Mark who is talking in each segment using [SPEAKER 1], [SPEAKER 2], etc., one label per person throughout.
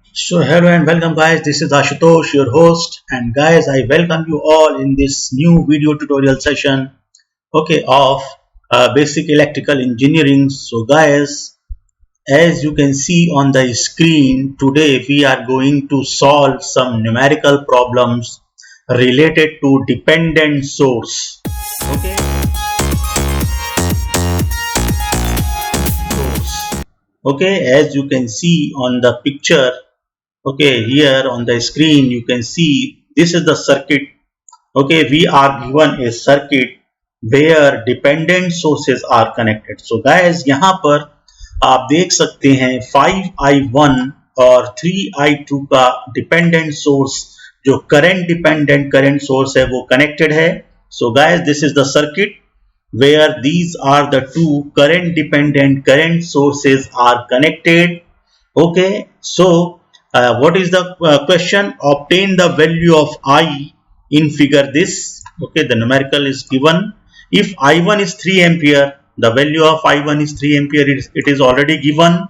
[SPEAKER 1] So hello and welcome guys, this is Ashutosh, your host, and guys I welcome you all in this new video tutorial session of basic electrical engineering. So guys, as you can see on the screen, today we are going to solve some numerical problems related to dependent source. Okay. Okay, as you can see on the picture, okay, here on the screen you can see this is the circuit. Okay, we are given a circuit where dependent sources are connected. So guys, यहाँ पर आप देख सकते हैं 5i1 और 3i2 का dependent source जो current dependent current source है वो कनेक्टेड है. So guys, this is the circuit where these are the two current dependent current sources are connected. Okay, so what is the question? Obtain the value of I in figure this. Okay, the numerical is given. If I1 is 3 ampere, the value of I1 is 3 ampere. It is already given.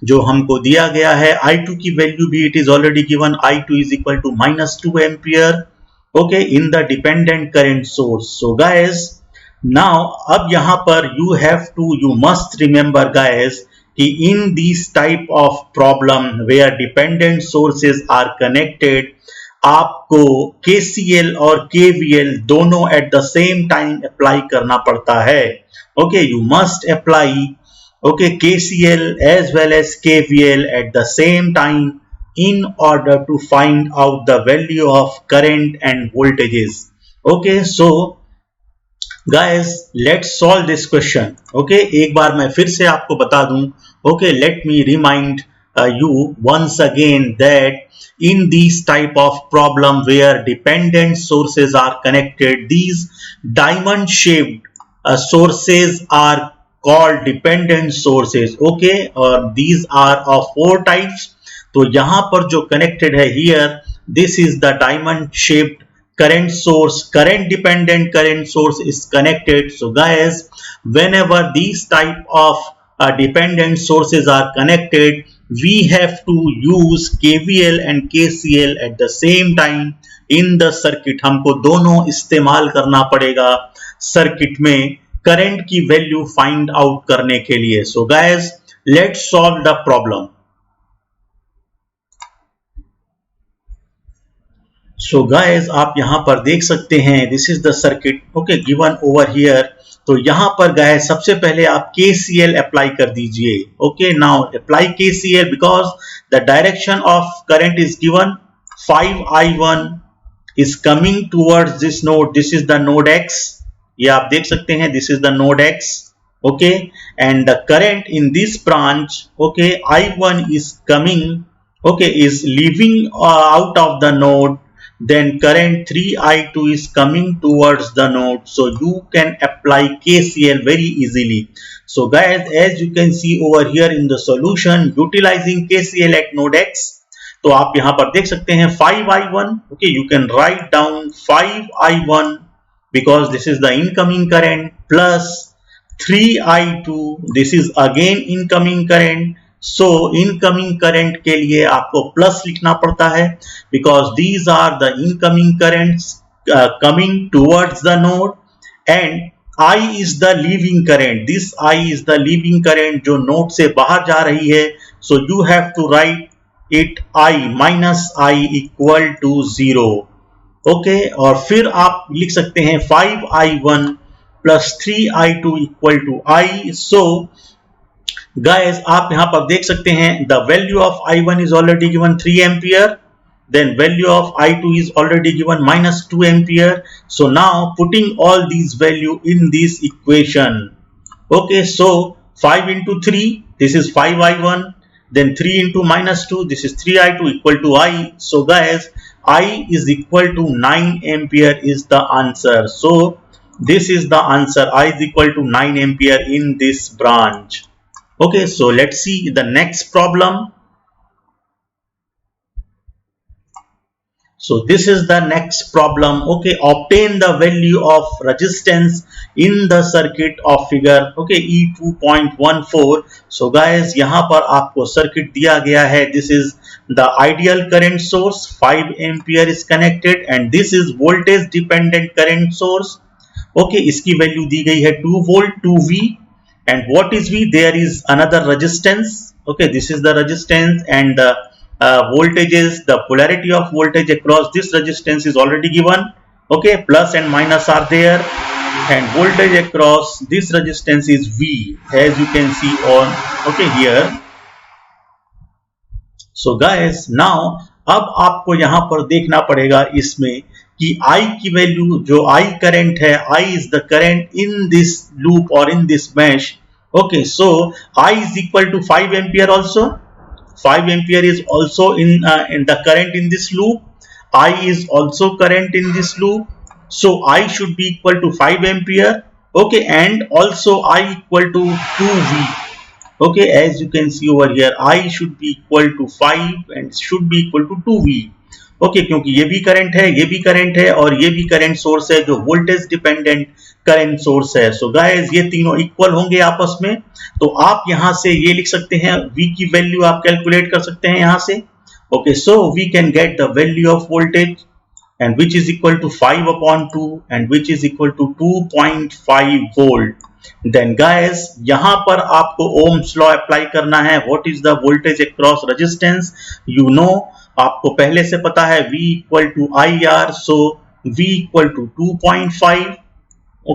[SPEAKER 1] जो हमको दिया गया है I2 की value भी it is already given. I2 is equal to -2 ampere. Okay, in the dependent current source. So guys, now अब यहाँ पर you must remember guys कि in this type of problem where dependent sources are connected, आपको KCL और KVL दोनों at the same time apply करना पड़ता है. Okay, you must apply KCL as well as KVL at the same time in order to find out the value of current and voltages. Okay, so guys, let's solve this question. Okay, एक बार मैं फिर से आपको बता दूं. Okay, let me remind you once again that in these type of problem where dependent sources are connected, these diamond shaped sources are called dependent sources. Okay, और these are of 4 types. तो यहाँ पर जो connected है here, this is the diamond shaped current source, current dependent current source is connected. So guys, whenever these type of dependent sources are connected, we have to use KVL and KCL at the same time in the circuit. हमको दोनों इस्तेमाल करना पड़ेगा circuit में current की value find out करने के लिए. So guys, let's solve the problem. So guys, आप यहाँ पर देख सकते हैं this is the circuit okay given over here. तो यहाँ पर guys सबसे पहले आप KCL अप्लाई कर दीजिए. Okay, now apply KCL because the direction of current is given. 5i1 is coming towards this node. This is the node X. ये आप देख सकते हैं this is the node X. Okay, and the current in this branch, okay, I1 is coming, okay, is leaving out of the node. Then current 3i2 is coming towards the node, so you can apply KCL very easily. So guys, as you can see over here in the solution, utilizing KCL at node X, तो आप यहाँ पर देख सकते हैं 5i1. okay, you can write down 5i1 because this is the incoming current plus 3i2, this is again incoming current. So incoming current के लिए आपको प्लस लिखना पड़ता है because these are the incoming currents coming towards the node and I is the leaving current. This I is the leaving current जो node से बाहर जा रही है. So you have to write it I minus I equal to 0. Okay, और फिर आप लिख सकते हैं 5i1 plus 3i2 equal to I. So guys, आप यहाँ पर देख सकते हैं the value of I1 is already given 3 ampere, then value of I2 is already given -2 ampere. So now putting all these value in this equation. Okay, so 5 into 3, this is 5i1, then 3 into -2, this is 3i2 equal to I. So guys, I is equal to 9 ampere is the answer. So this is the answer. I is equal to 9 ampere in this branch. Okay, so let's see the next problem. So this is the next problem. Okay, obtain the value of resistance in the circuit of figure okay E2.14. So guys, यहाँ पर आपको circuit दिया गया है. This is the ideal current source 5 ampere is connected and this is voltage dependent current source. Okay, इसकी value दी गई है 2 volt 2V and what is V? There is another resistance. Okay, this is the resistance and the voltages, the polarity of voltage across this resistance is already given. Okay, plus and minus are there and voltage across this resistance is V as you can see on okay here. So guys, now अब आपको यहाँ पर देखना पड़ेगा इसमें कि I की value जो I करंट है, I is the current in this loop or in this mesh. Okay, so I is equal to 5 ampere also. 5 ampere is also in the current in this loop. I is also current in this loop. So I should be equal to 5 ampere. Okay, and also I equal to 2V. Okay, as you can see over here, I should be equal to 5 and should be equal to 2V. Okay, क्योंकि ये भी current है, ये भी current है और ये भी करंट सोर्स है जो वोल्टेज डिपेंडेंट करंट सोर्स है. सो गाइस, ये तीनों इक्वल होंगे आपस में. तो आप यहां से ये लिख सकते हैं, V की वैल्यू आप कैलकुलेट कर सकते हैं यहां से. Okay, so we can get the value of voltage and which is equal to 5 upon 2 and which is equal to 2.5 volt. Then guys, यहाँ पर आपको Ohm's law अप्लाई करना है. What is the voltage across resistance? You know, आपको पहले से पता है V equal to IR, so V equal to 2.5.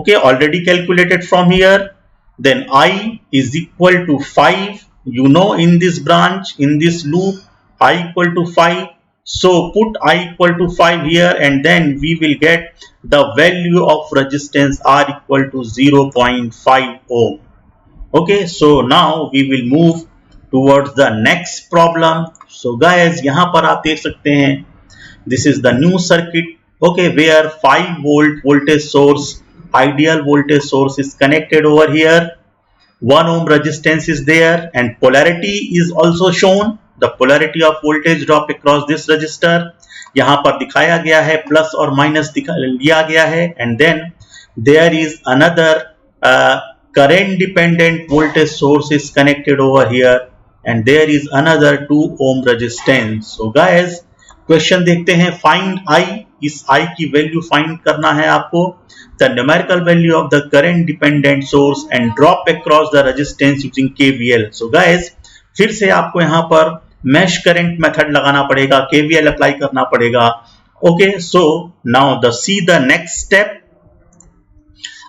[SPEAKER 1] Okay, already calculated from here. Then I is equal to 5. You know, in this branch, in this loop, I equal to 5. So put I equal to 5 here and then we will get the value of resistance R equal to 0.5 ohm. Okay, so now we will move towards the next problem. So guys, यहाँ पर आप देख सकते हैं, this is the new circuit. Okay, where 5 volt voltage source, ideal voltage source is connected over here. 1 ohm resistance is there and polarity is also shown. The polarity of voltage drop across this resistor यहाँ पर दिखाया गया है, plus और minus लिया गया है. And then there is another current dependent voltage source is connected over here and there is another 2 ohm resistance. So guys, question देखते हैं. Find I. इस I की वैल्यू फाइंड करना है आपको. The numerical value of the current dependent source and drop across the resistance using KVL. So guys, फिर से आपको यहाँ पर मैश करंट मेथड लगाना पड़ेगा, KVL अप्लाई करना पड़ेगा. Okay, so now see the next step.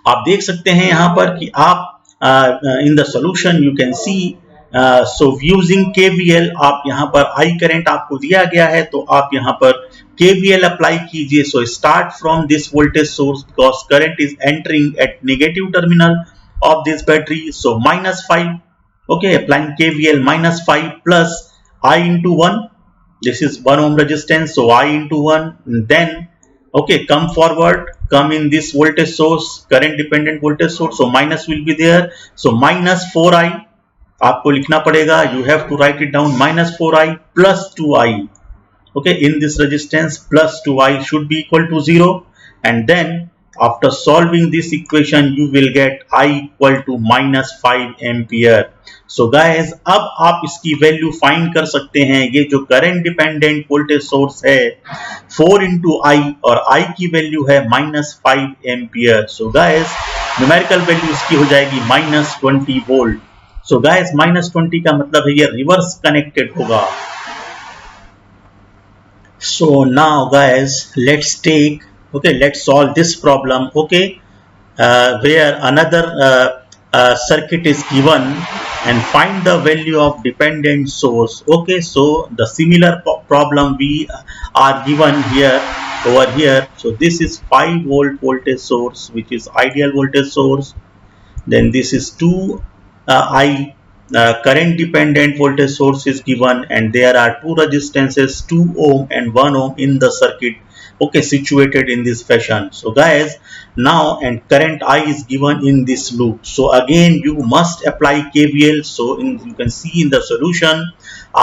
[SPEAKER 1] आप देख सकते हैं यहाँ पर कि आप in the solution you can see, so using KVL आप यहाँ पर I करंट आपको दिया गया है तो आप यहाँ पर KVL अप्लाई कीजिए. So start from this voltage source because current is entering at negative terminal of this battery. So -5. Okay, applying KVL -5 plus I into 1. This is 1 ohm resistance, so I into 1. And then, okay, come forward, come in this voltage source, current dependent voltage source. So minus will be there. So -4I. आपको लिखना पड़ेगा. You have to write it down. -4I plus 2I. Okay, in this resistance plus 2I should be equal to 0. And then after solving this equation you will get I equal to -5 ampere. So guys, अब आप इसकी value find कर सकते हैं. ये जो current dependent voltage source है 4 into I और I की वैल्यू है -5 ampere. So guys, numerical value इसकी हो जाएगी -20 वोल्ट. सो गाइस, -20 का मतलब है ये रिवर्स कनेक्टेड होगा. So now guys, let's solve this problem. Okay, where another circuit is given and find the value of dependent source. Okay, so the similar problem we are given here over here. So this is 5 volt voltage source which is ideal voltage source. Then this is 2 I current dependent voltage source is given and there are two resistances 2 ohm and 1 ohm in the circuit. Okay, situated in this fashion. So guys, now and current I is given in this loop. So again you must apply KVL. So you can see in the solution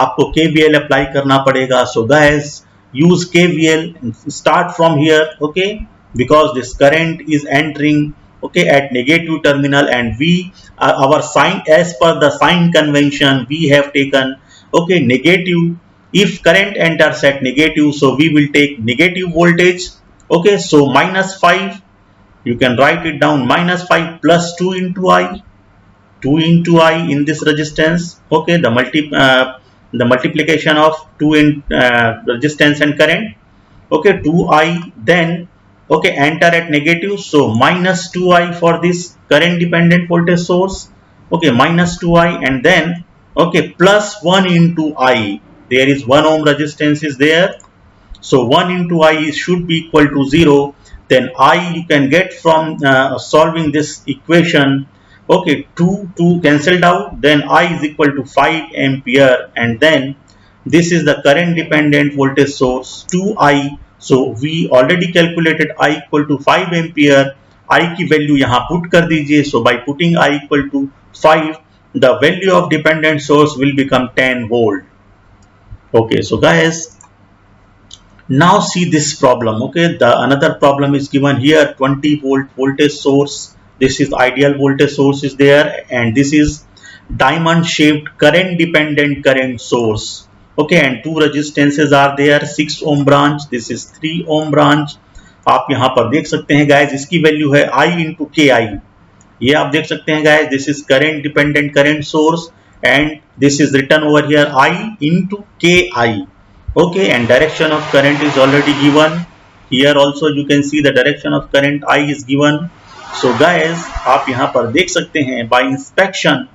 [SPEAKER 1] आपको KVL apply करना पड़ेगा. So guys, use KVL and start from here. Okay, because this current is entering okay at negative terminal and we our sign, as per the sign convention we have taken okay negative if current enters at negative, so we will take negative voltage. Okay, so -5, you can write it down, -5 plus 2 into I, 2 into I in this resistance. Okay, the multiplication of 2 in resistance and current. Okay, 2I, then okay, enter at negative, so -2I for this current dependent voltage source. Okay, -2I, and then okay, plus 1 into I, there is 1 ohm resistance is there, so 1 into I should be equal to 0. Then I you can get from solving this equation. Okay, 2 cancelled out, then I is equal to 5 ampere, and then this is the current dependent voltage source 2I. So we already calculated I equal to 5 ampere. I की value यहाँ put कर दीजिए. So by putting I equal to 5, the value of dependent source will become 10 volt. Okay, so guys, now see this problem. Okay, the another problem is given here, 20 volt voltage source. This is ideal voltage source is there, and this is diamond shaped current dependent current source. Okay, and two resistances are there, 6 ohm branch, this is 3 ohm branch. आप यहाँ पर देख सकते हैं guys, इसकी value है I into KI. ये आप देख सकते हैं guys, this is current dependent current source, and this is written over here I into KI. Okay, and direction of current is already given. Here also you can see the direction of current I is given. So guys, आप यहाँ पर देख सकते हैं by inspection.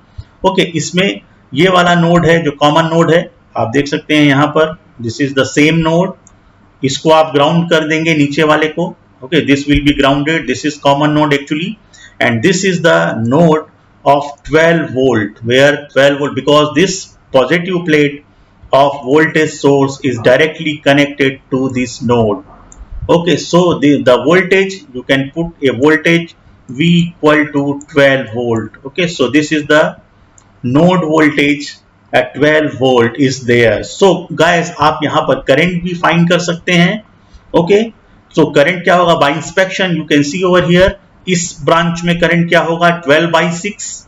[SPEAKER 1] Okay, इसमें ये वाला node है जो कॉमन नोड है, आप देख सकते हैं यहाँ पर, this is the same node. इसको आप ग्राउंड कर देंगे नीचे वाले को. Okay, this will be grounded. This is common node actually, and this is the node of 12 volt, where 12 volt, because this positive plate of voltage source is directly connected to this node. Okay, so the voltage, you can put a voltage V equal to 12 volt. Okay, so this is the node voltage at 12 volt is there. So guys, आप यहाँ पर current भी find कर सकते हैं. Okay, so current क्या होगा by inspection, you can see over here, इस branch में current क्या होगा 12/6,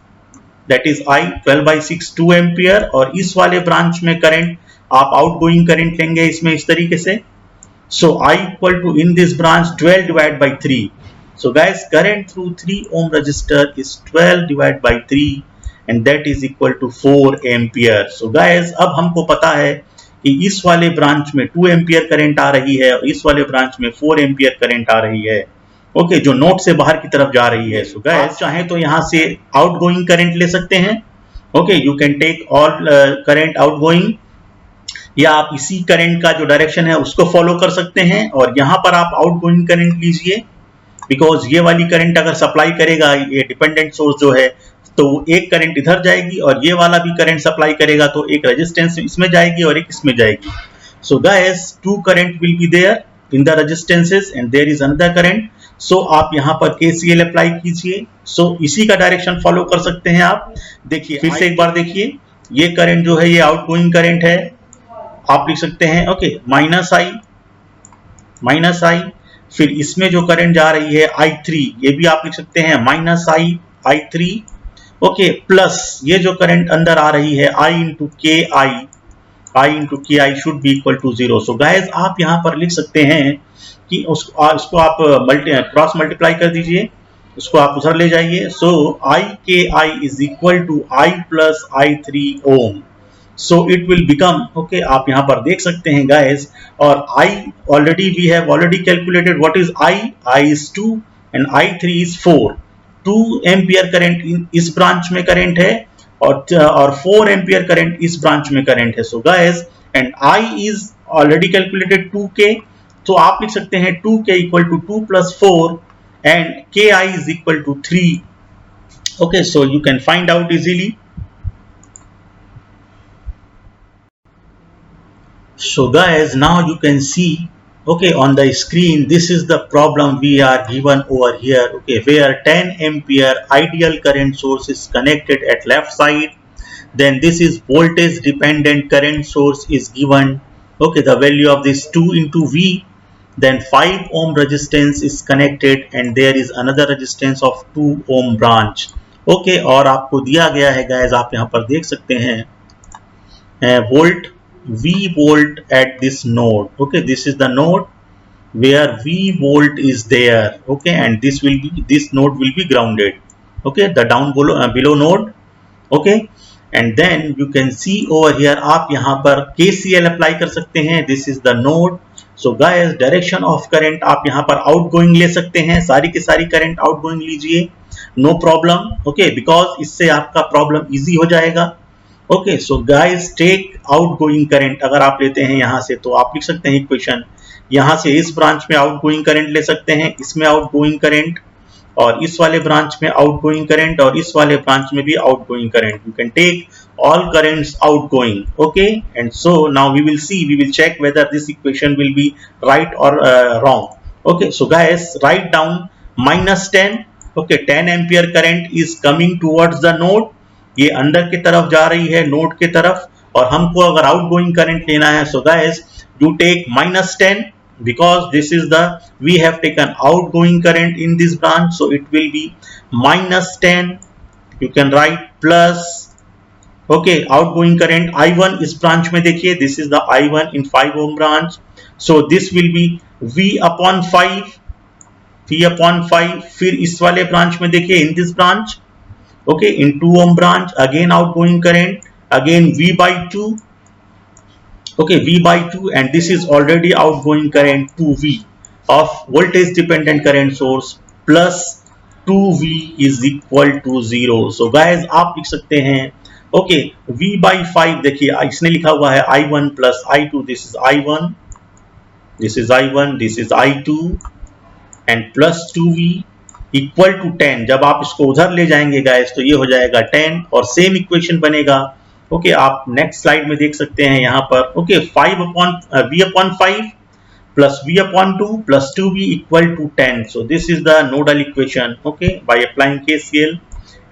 [SPEAKER 1] that is I 12/6 2 एम्पियर, और इस वाले ब्रांच में करंट आप आउटगोइंग करंट लेंगे इसमें इस तरीके से. So I equal to in this branch 12 divide by 3. So guys, current through 3 ohm resistor is 12 divide by 3 and that is equal to 4 ampere. So guys, अब हमको पता है कि इस वाले ब्रांच में 2 एम्पियर करंट आ रही है और इस वाले ब्रांच में 4 एम्पियर करंट आ रही है. ओके, जो नोड से बाहर की तरफ जा रही है. सो गाइस, चाहे तो यहाँ से आउटगोइंग करंट ले सकते हैं. Okay, you can take all current outgoing, या आप इसी करंट का जो डायरेक्शन है उसको फॉलो कर सकते हैं, और यहाँ पर आप आउटगोइंग करंट लीजिए, बिकॉज ये वाली करंट अगर सप्लाई करेगा ये डिपेंडेंट सोर्स जो है, तो एक करंट इधर जाएगी, और ये वाला भी करंट सप्लाई करेगा तो एक रेजिस्टेंस इसमें जाएगी और एक इसमें जाएगी. So guys, 2 current will be there in the resistances and there is another current. So आप यहाँ पर KCL अप्लाई कीजिए. सो इसी का डायरेक्शन फॉलो कर सकते हैं आप. देखिए, फिर से एक बार देखिए, ये करंट जो है ये आउटगोइंग करंट है, आप लिख सकते हैं ओके माइनस आई. फिर इसमें जो करंट जा रही है I3, ये भी आप लिख सकते हैं -I3. ओके, प्लस ये जो करंट अंदर आ रही है I into KI should be equal to 0. So guys, आप यहाँ पर लिख सकते हैं कि उसको आप क्रॉस मल्टीप्लाई कर दीजिए, उसको आप उधर ले जाइए. So IKI is equal to I plus I3 ohm. So it will become, okay, आप यहाँ पर देख सकते हैं गाइस, और I already we have already calculated what is I is 2 and I3 is 4. 2 ampere current इस ब्रांच में current है, और 4 एम्पियर करंट इस ब्रांच में करंट है. So guys, and I is already calculated 2K, तो आप लिख सकते हैं 2K equal to 2 plus 4 and KI is equal to 3. Okay, so you can find out easily. So guys, now you can see, okay, on the screen, this is the problem we are given over here. Okay, where 10 ampere ideal current source is connected at left side, then this is voltage dependent current source is given. Okay, the value of this 2 into V, then 5 ohm resistance is connected, and there is another resistance of 2 ohm branch. Okay, और आपको दिया गया है guys, आप यहाँ पर देख सकते हैं volt V volt at this node. Okay, this is the node where V volt is there. Okay, and this node will be grounded. Okay, the down below node. Okay, and then you can see over here आप यहाँ पर KCL apply कर सकते हैं. This is the node. So guys, direction of current आप यहाँ पर outgoing ले सकते हैं. सारी की सारी करंट आउटगोइंग लीजिए, नो प्रॉब्लम. ओके, बिकॉज इससे आपका प्रॉब्लम इजी हो जाएगा. Okay, so guys take outgoing current अगर आप लेते हैं यहाँ से तो आप लिख सकते हैं इक्वेशन. यहाँ से इस ब्रांच में आउटगोइंग करंट ले सकते हैं, इसमें आउटगोइंग करंट, और इस वाले ब्रांच में आउटगोइंग करंट, और इस वाले ब्रांच में भी outgoing current. You can take all currents outgoing. Okay, and so now we will check whether this equation will be right or wrong. Okay, so guys, write down -10. Okay, 10 ampere current is coming towards the node. ये अंदर की तरफ जा रही है node की तरफ, और हमको अगर आउटगोइंग करंट लेना है, so guys you take -10 because this is the we have taken outgoing current in this branch, so it will be -10. You can write plus. Okay, outgoing current I1 इस branch में देखिए, this is the I1 in 5 ohm branch, so this will be V upon 5. फिर इस वाले branch में देखिए, in this branch, okay, in 2 ohm branch, again outgoing current, again V by 2. Okay, V by 2, and this is already outgoing current 2V of voltage dependent current source plus 2V is equal to 0. So guys, आप लिख सकते हैं, okay, V by 5 देखिए इसने लिखा हुआ है I1 plus I2. This is I1, this is I1, this is I2, and plus 2V equal to 10. जब आप इसको उधर ले जाएंगे गाइस तो ये हो जाएगा 10, और सेम इक्वेशन बनेगा. ओके, आप नेक्स्ट स्लाइड में देख सकते हैं यहाँ पर. Okay, V upon 5 plus V upon 2 plus 2V equal to 10. So this is the nodal equation. Okay, by applying KCL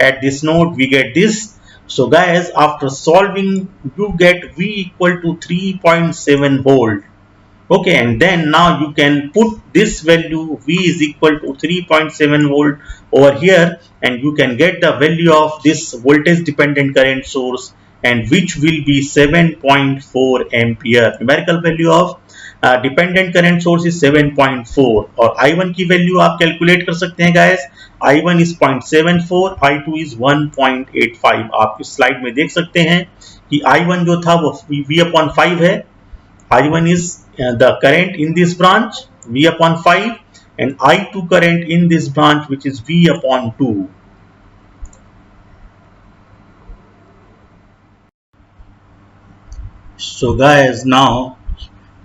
[SPEAKER 1] at this node we get this. So guys, after solving you get V equal to 3.7 volt. Okay, and then now you can put this value V is equal to 3.7 volt over here, and you can get the value of this voltage dependent current source, and which will be 7.4 ampere. Numerical value of dependent current source is 7.4, और I1 की value आप calculate कर सकते हैं guys. I1 is 0.74, I2 is 1.85. आप इस slide में देख सकते हैं कि I1 जो था वो V upon 5 है. I1 is the current in this branch, V upon 5, and I2 current in this branch, which is V upon 2. So guys, now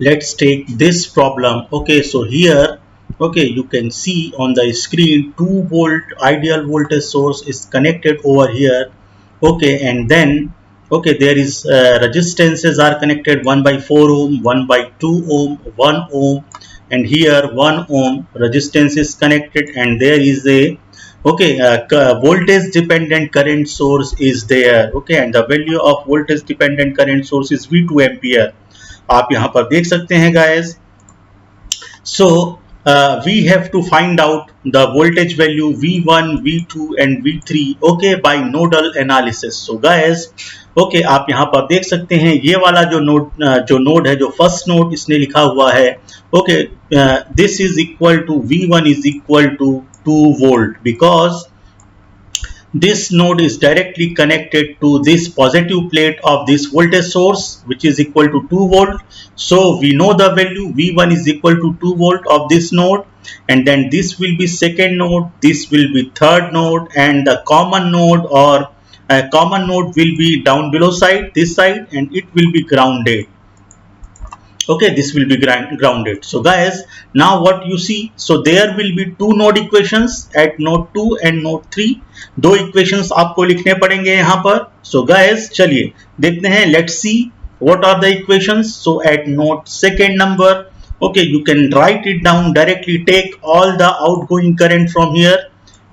[SPEAKER 1] let's take this problem. Okay, so here, okay, you can see on the screen 2 volt ideal voltage source is connected over here. Okay, and then okay, there is resistances are connected, 1 by 4 ohm, 1 by 2 ohm, 1 ohm, and here 1 ohm resistance is connected, and there is a okay voltage dependent current source is there. Okay, and the value of voltage dependent current source is V2 ampere. आप यहाँ पर देख सकते हैं guys. So we have to find out the voltage value V1, V2 and V3, okay, by nodal analysis. So guys, okay, आप यहाँ पर देख सकते हैं ये वाला जो नोड है, जो फर्स्ट नोड इसने लिखा हुआ है, okay, this is equal to V1 is equal to 2 volt, because this node is directly connected to this positive plate of this voltage source, which is equal to 2 volt. So we know the value V1 is equal to 2 volt of this node, and then this will be second node, this will be third node, and the common node or common node will be down below side, this side, and it will be grounded. Okay, this will be grounded. So guys, now what you see, so there will be two node equations at node 2 and node 3. दो equations आपको लिखने पड़ेंगे यहाँ पर. So guys, चलिए देखते हैं. Let's see what are the equations. So at node second number, okay, you can write it down directly. Take all the outgoing current from here,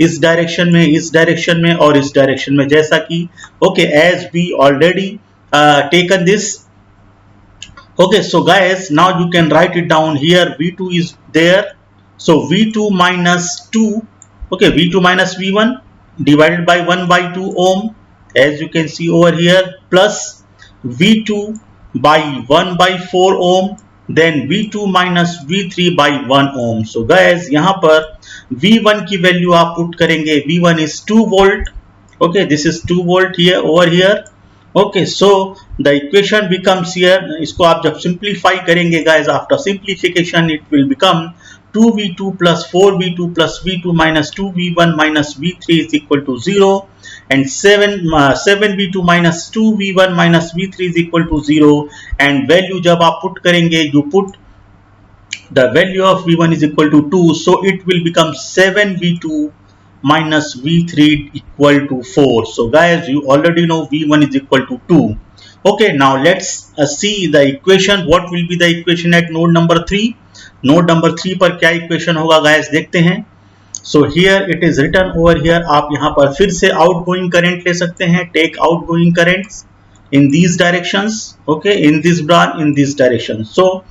[SPEAKER 1] इस डायरेक्शन में, इस डायरेक्शन में और इस डायरेक्शन में, जैसा कि okay, as we already taken this. Okay, so guys, now you can write it down here. V2 is there, so V2 minus 2, okay, V2 minus V1 divided by 1 by 2 ohm, as you can see over here, plus V2 by 1 by 4 ohm, then V2 minus V3 by 1 ohm. So guys, यहाँ पर V1 की value आप put करेंगे. V1 is 2 volt. Okay, this is 2 volt here over here. Okay, so the equation becomes here. इसको आप जब simplify करेंगे guys, after simplification it will become 2V2 plus 4V2 plus V2 minus 2V1 minus V3 is equal to 0, and 7V2 minus 2V1 minus V3 is equal to 0, and value जब आप put करेंगे, you put the value of V1 is equal to 2, so it will become 7V2 minus V3 equal to 4. So guys, you already know V1 is equal to 2. Okay, now let's see the equation. What will be the equation at node number 3? Node number 3 पर क्या equation होगा guys, देखते हैं. So here it is written over here. आप यहाँ पर फिर से outgoing current ले सकते हैं. Take outgoing currents in these directions. Okay, in this branch, in this direction. So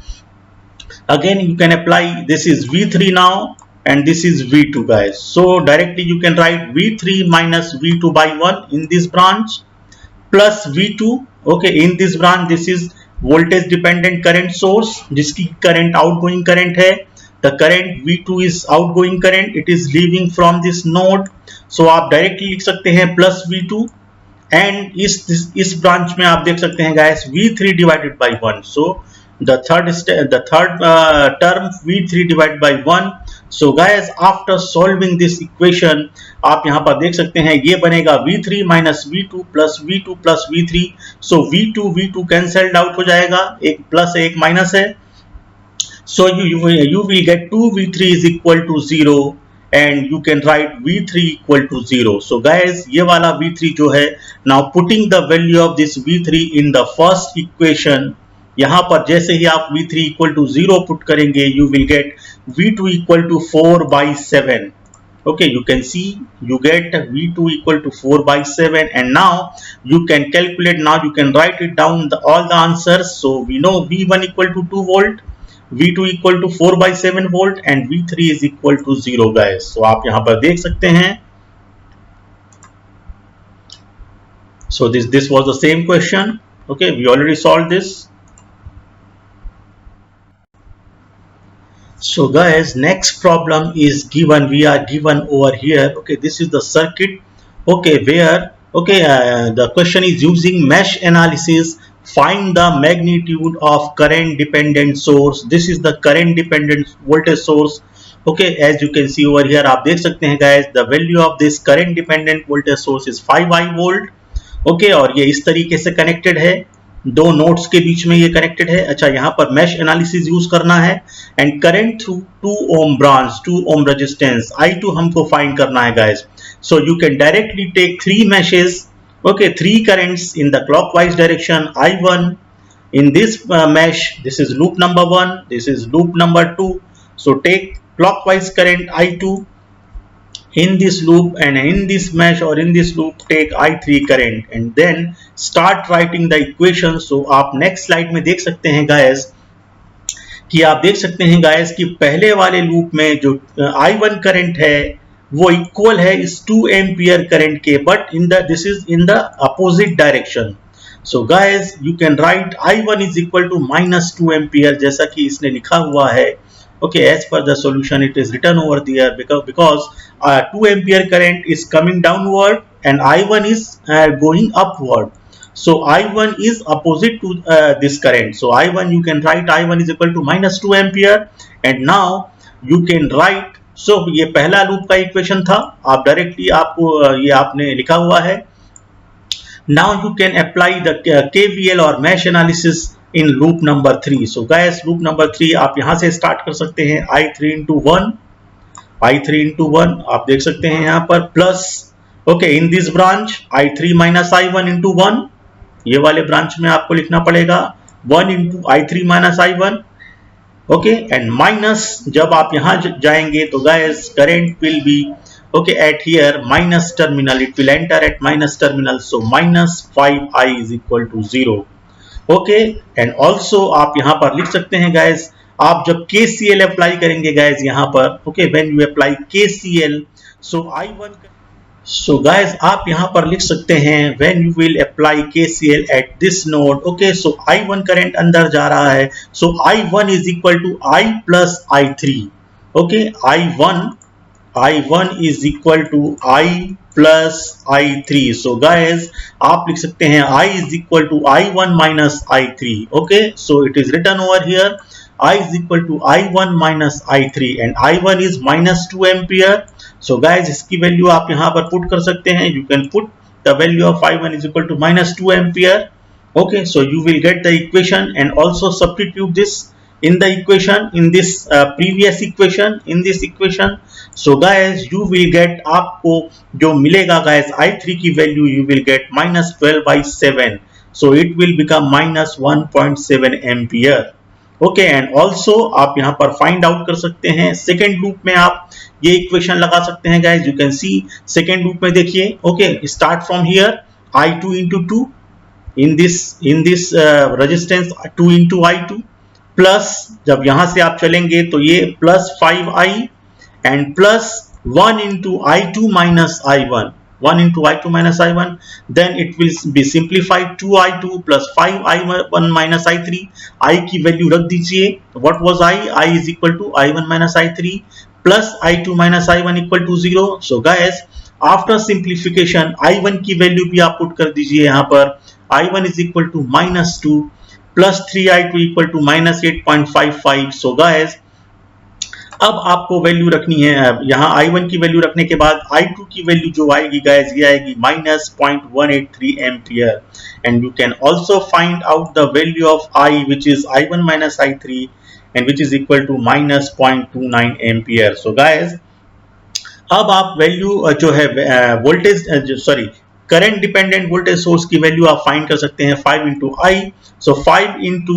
[SPEAKER 1] again you can apply. This is V3 now, and this is V2 guys. So directly you can write V3 minus V2 by 1 in this branch plus V2. Okay, in this branch this is voltage dependent current source जिसकी current outgoing current है. The current V2 is outgoing current, it is leaving from this node. So आप directly लिख सकते हैं plus V2, and इस branch में आप देख सकते हैं guys V3 divided by 1. So the third term V3 divided by 1. So guys, after solving this equation, आप यहाँ पर देख सकते हैं ये बनेगा V3 minus V2 plus V2 plus V3. So V2 cancelled out हो जाएगा, एक प्लस है एक माइनस है. So you will get 2V3 is equal to 0, and you can write V3 equal to 0. So guys, ये वाला V3 जो है, now putting the value of this V3 in the first equation, यहाँ पर जैसे ही आप V3 equal to 0 पुट करेंगे, you will get V2 equal to 4 by 7. Okay, you can see you get V2 equal to 4 by 7, and now you can calculate. Now you can write it down all the answers. So we know V1 equal to 2 volt, V2 equal to 4 by 7 volt, and V3 is equal to 0 guys. So आप यहाँ पर देख सकते हैं. So this was the same question. Okay, we already solved this. So guys, next problem is given. We are given over here. Okay, this is the circuit. Okay, where the question is using mesh analysis, find the magnitude of current dependent source. This is the current dependent voltage source. Okay, as you can see over here, आप देख सकते हैं guys, the value of this current dependent voltage source is 5 volt. Okay, और ये इस तरीके से connected है, दो नोड्स के बीच में ये कनेक्टेड है. अच्छा, यहाँ पर मैश एनालिसिस यूज करना है, and current through 2 ohm branch, 2 ohm resistance I2 हमको फाइंड करना है guys. So you can directly take 3 meshes. Okay, 3 currents in the clockwise direction. I1 in this mesh, this is loop number 1, this is loop number 2. So take clockwise current I2 in this loop, and in this mesh or in this loop take I3 current, and then start writing the equation. So आप next slide में देख सकते हैं guys कि आप देख सकते हैं guys कि पहले वाले लूप में जो I1 करंट है वो इक्वल है इस 2 एम्पियर करंट के, but this is in the opposite direction. So guys, you can write I1 is equal to minus 2 ampere जैसा कि इसने लिखा हुआ है. Okay, as per the solution it is written over there, because 2 ampere current is coming downward and I1 is going upward. So I1 is opposite to this current. So I1, you can write I1 is equal to minus 2 ampere, and now you can write. So ये पहला loop का equation था, आप directly आपको ये आपने लिखा हुआ है. Now you can apply the KVL or mesh analysis in loop number 3. So guys, loop number 3 आप यहाँ से स्टार्ट कर सकते हैं. I3 into 1 आप देख सकते हैं यहाँ पर plus. Okay, in this branch I3 minus I1 into 1, ये वाले ब्रांच में आपको लिखना पड़ेगा 1 into I3 minus I1. Okay, and minus जब आप यहाँ जाएंगे तो guys current will B at here minus terminal, it will enter at minus terminal. So minus 5I is equal to 0. Okay, and also आप यहाँ पर लिख सकते हैं गाइज, आप जब KCL अप्लाई करेंगे गाइज यहाँ पर, okay, when you apply KCL, so I1, So guys, आप यहाँ पर लिख सकते हैं when you will apply KCL at this node. Okay, so I1 current अंदर जा रहा है, so I1 is equal to I plus I3. Okay, I1 is equal to I plus I3. So guys, आप लिख सकते हैं I is equal to I1 minus I3. Okay, so it is written over here I is equal to I1 minus I3 and I1 is minus 2 ampere. So guys, इसकी value आप यहाँ पर put कर सकते हैं. You can put the value of I1 is equal to minus 2 ampere. Okay, so you will get the equation and also substitute this in the equation, in this previous equation, in this equation. So guys, you will get, आपको जो मिलेगा guys, I3 की value you will get minus 12 by 7. So it will become minus 1.7 ampere. Okay and also आप यहाँ पर find out कर सकते हैं सेकेंड लूप में. आप ये इक्वेशन लगा सकते हैं guys. You can see second loop में देखिए. Okay, start from here I2 into 2 in this resistance 2 into I2 plus जब यहां से आप चलेंगे तो ये plus 5I and plus 1 into I2 minus I1. 1 into I2 minus I1, then it will be simplified 2I2 plus 5I1 minus I3. I की value रख दीजिए. What was I? I is equal to I1 minus I3 plus I2 minus I1 equal to 0. So guys, after simplification I1 की value भी आप put कर दीजिए यहाँ पर. I1 is equal to minus 2 plus 3I2 equal to minus 8.55. So guys, अब आपको value रखनी है. यहाँ I1 की वैल्यू रखने के बाद I2 की वैल्यू जो आएगी गाइस, ये आएगी minus 0.183 ampere. And you can also find out the value of I which is I1 minus I3 and which is equal to minus 0.29 ampere. So guys, अब आप वैल्यू जो है voltage current dependent voltage source की value आप find कर सकते हैं 5 into I. So 5 into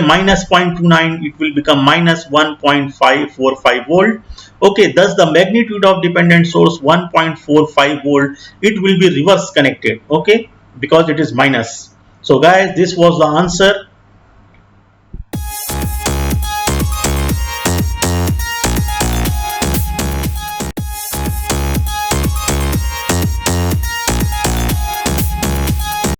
[SPEAKER 1] minus 0.29, it will become minus 1.545 volt. Okay, thus the magnitude of dependent source 1.45 volt. It will be reverse connected. Okay, because it is minus. So guys, this was the answer.